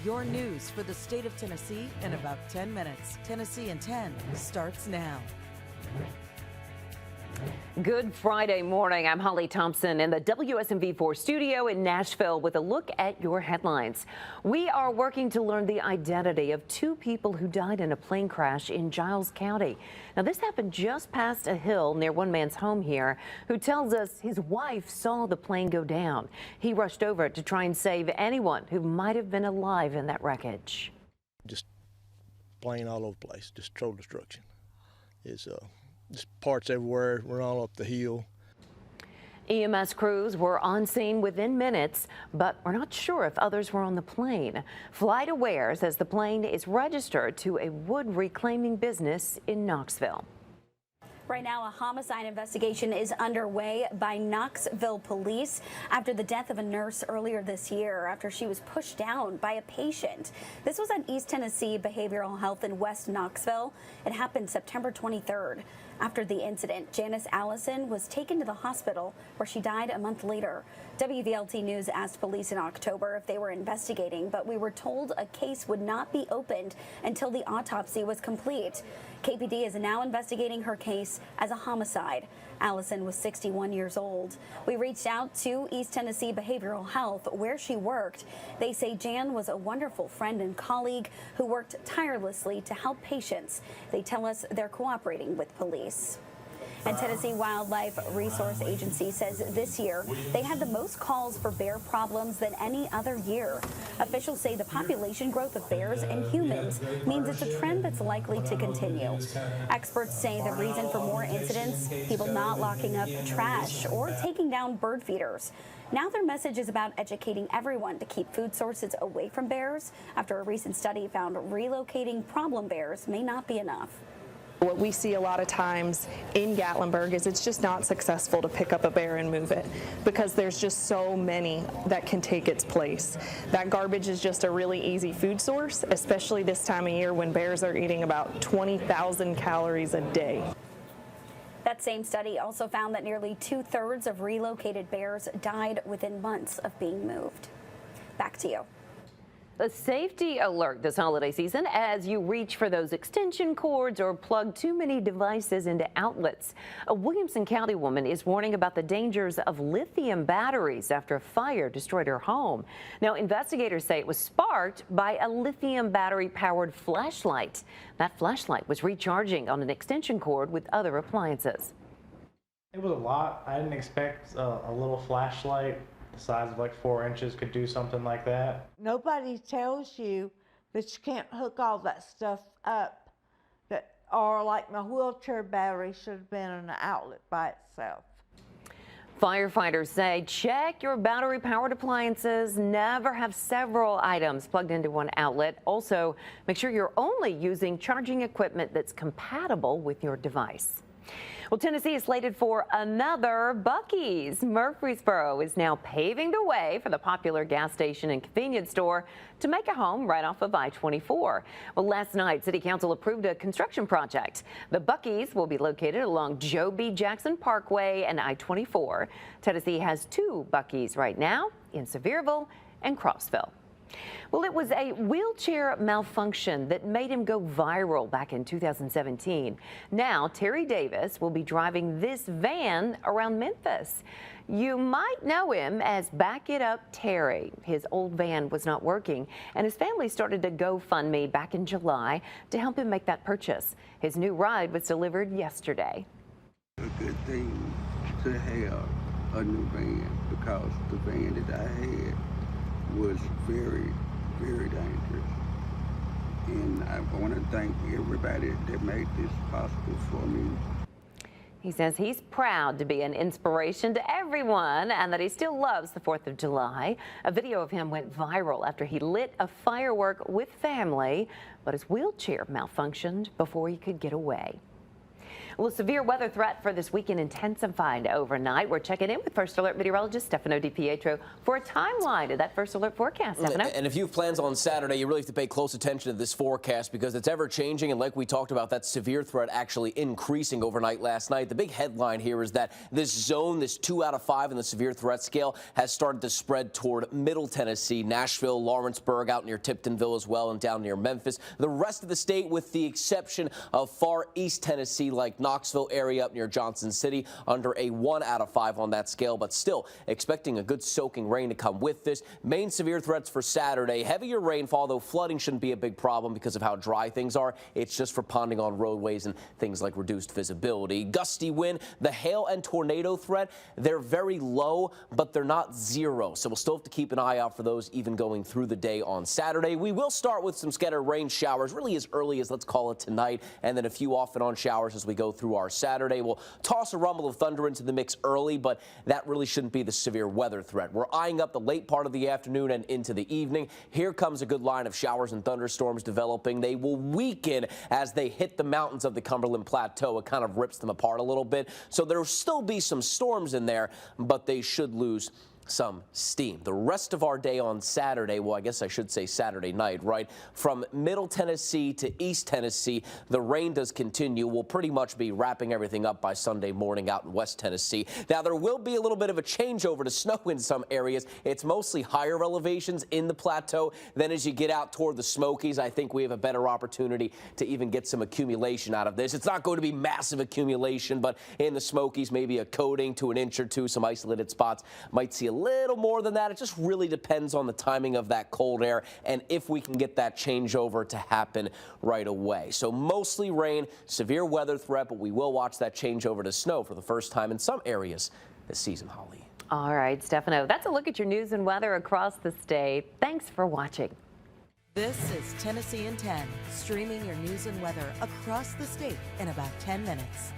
your news for the state of Tennessee in about 10 minutes. Tennessee in 10 starts now. Good Friday morning. I'm Holly Thompson in the WSMV4 studio in Nashville with a look at your headlines. We are working to learn the identity of two people who died in a plane crash in Giles County. Now, this happened just past a hill near one man's home here, who tells us his wife saw the plane go down. He rushed over to try and save anyone who might have been alive in that wreckage. Just plane all over the place, just total destruction. It's just parts everywhere, run all up the hill. EMS crews were on scene within minutes, but we're not sure if others were on the plane. FlightAware says the plane is registered to a wood reclaiming business in Knoxville. Right now, a homicide investigation is underway by Knoxville police after the death of a nurse earlier this year after she was pushed down by a patient. This was at East Tennessee Behavioral Health in West Knoxville. It happened September 23rd. After the incident, Janice Allison was taken to the hospital where she died a month later. WVLT News asked police in October if they were investigating, but we were told a case would not be opened until the autopsy was complete. KPD is now investigating her case as a homicide. Allison was 61 years old. We reached out to East Tennessee Behavioral Health, where she worked. They say Jan was a wonderful friend and colleague who worked tirelessly to help patients. They tell us they're cooperating with police. And Tennessee Wildlife Resource Agency says this year they had the most calls for bear problems than any other year. Officials say the population growth of bears and humans means it's a trend that's likely to continue. Experts say the reason for more incidents, people not locking up trash or taking down bird feeders. Now their message is about educating everyone to keep food sources away from bears after a recent study found relocating problem bears may not be enough. What we see a lot of times in Gatlinburg is it's just not successful to pick up a bear and move it because there's just so many that can take its place. That garbage is just a really easy food source, especially this time of year when bears are eating about 20,000 calories a day. That same study also found that nearly 2/3 of relocated bears died within months of being moved. Back to you. A safety alert this holiday season as you reach for those extension cords or plug too many devices into outlets. A Williamson County woman is warning about the dangers of lithium batteries after a fire destroyed her home. Now, investigators say it was sparked by a lithium battery powered flashlight. That flashlight was recharging on an extension cord with other appliances. It was a lot. I didn't expect a little flashlight the size of like 4 inches could do something like that. Nobody tells you that you can't hook all that stuff up, or like my wheelchair battery should have been in an outlet by itself. Firefighters say check your battery-powered appliances. Never have several items plugged into one outlet. Also, make sure you're only using charging equipment that's compatible with your device. Well, Tennessee is slated for another Buc-ee's. Murfreesboro is now paving the way for the popular gas station and convenience store to make a home right off of I-24. Well, last night, City Council approved a construction project. The Buc-ee's will be located along Joe B. Jackson Parkway and I-24. Tennessee has 2 Buc-ee's right now in Sevierville and Crossville. Well, it was a wheelchair malfunction that made him go viral back in 2017. Now, Terry Davis will be driving this van around Memphis. You might know him as Back It Up Terry. His old van was not working, and his family started a GoFundMe back in July to help him make that purchase. His new ride was delivered yesterday. A good thing to have a new van because the van that I had was very, very dangerous. And I want to thank everybody that made this possible for me. He says he's proud to be an inspiration to everyone and that he still loves the 4th of July. A video of him went viral after he lit a firework with family, but his wheelchair malfunctioned before he could get away. Well, severe weather threat for this weekend intensified overnight. We're checking in with First Alert meteorologist Stefano DiPietro for a timeline of that First Alert forecast. Stefano? And if you have plans on Saturday, you really have to pay close attention to this forecast because it's ever changing. And like we talked about, that severe threat actually increasing overnight last night. The big headline here is that this zone, this 2 out of 5 in the severe threat scale, has started to spread toward Middle Tennessee, Nashville, Lawrenceburg, out near Tiptonville as well, and down near Memphis. The rest of the state, with the exception of far east Tennessee, like Knoxville area up near Johnson City, under a 1 out of 5 on that scale, but still expecting a good soaking rain to come with this. Main severe threats for Saturday: heavier rainfall, though flooding shouldn't be a big problem because of how dry things are. It's just for ponding on roadways and things like reduced visibility. Gusty wind, the hail and tornado threat, they're very low, but they're not zero. So we'll still have to keep an eye out for those even going through the day on Saturday. We will start with some scattered rain showers really as early as, let's call it, tonight, and then a few off and on showers as we go through our Saturday. We'll toss a rumble of thunder into the mix early, but that really shouldn't be the severe weather threat. We're eyeing up the late part of the afternoon and into the evening. Here comes a good line of showers and thunderstorms developing. They will weaken as they hit the mountains of the Cumberland Plateau. It kind of rips them apart a little bit. So there will still be some storms in there, but they should lose some steam. The rest of our day on Saturday, well, I guess I should say Saturday night, right? From Middle Tennessee to East Tennessee, the rain does continue. We'll pretty much be wrapping everything up by Sunday morning out in West Tennessee. Now, there will be a little bit of a changeover to snow in some areas. It's mostly higher elevations in the plateau. Then as you get out toward the Smokies, I think we have a better opportunity to even get some accumulation out of this. It's not going to be massive accumulation, but in the Smokies, maybe a coating to an inch or two, some isolated spots. Might see a little more than that. It just really depends on the timing of that cold air and if we can get that changeover to happen right away. So mostly rain, severe weather threat, but we will watch that changeover to snow for the first time in some areas this season, Holly. All right, Stefano, that's a look at your news and weather across the state. Thanks for watching. This is Tennessee in 10, streaming your news and weather across the state in about 10 minutes.